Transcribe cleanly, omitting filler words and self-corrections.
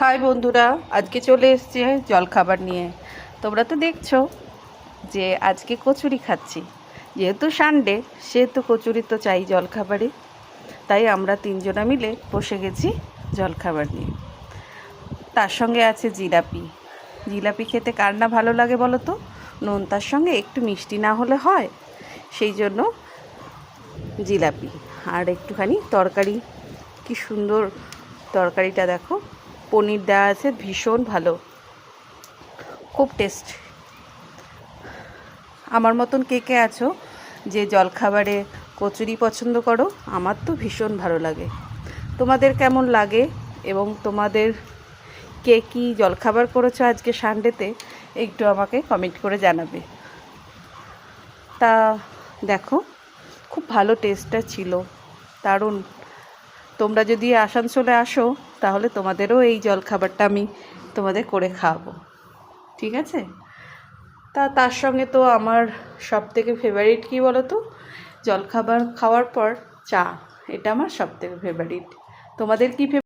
High বন্ধুরা, আজকে চলে এসেছে জলখাবার নিয়ে। তোমরা তো দেখছো যে আজকে কচুরি খাচ্ছি। যেহেতু সানডে, সেহেতু কচুরি তো চাই জলখাবারে। তাই আমরা তিনজনা মিলে বসে গেছি জলখাবার নিয়ে। তার সঙ্গে আছে জিলাপি। জিলাপি খেতে কার না ভালো লাগে বলো তো? নোনতার সঙ্গে একটু মিষ্টি না হলে হয়, সেই জন্য জিলাপি আর একটুখানি তরকারি। কি সুন্দর তরকারিটা দেখো, পনির দেওয়া আছে, ভীষণ ভালো, খুব টেস্ট। আমার মতন কে কে আছো যে জলখাবারে কচুরি পছন্দ করো? আমার তো ভীষণ ভালো লাগে। তোমাদের কেমন লাগে এবং তোমাদের কে কী জলখাবার করেছো আজকে সানডেতে, একটু আমাকে কমেন্ট করে জানাবে। তা দেখো, খুব ভালো টেস্টটা ছিল, দারুণ। তোমরা যদি আসানসোলে আসো তাহলে তোমাদেরও এই জলখাবারটা আমি তোমাদের করে খাওয়াবো, ঠিক আছে? তার সঙ্গে তো আমার সবথেকে ফেভারিট কী বলো তো? জলখাবার খাওয়ার পর চা, এটা আমার সবথেকে ফেভারিট। তোমাদের কী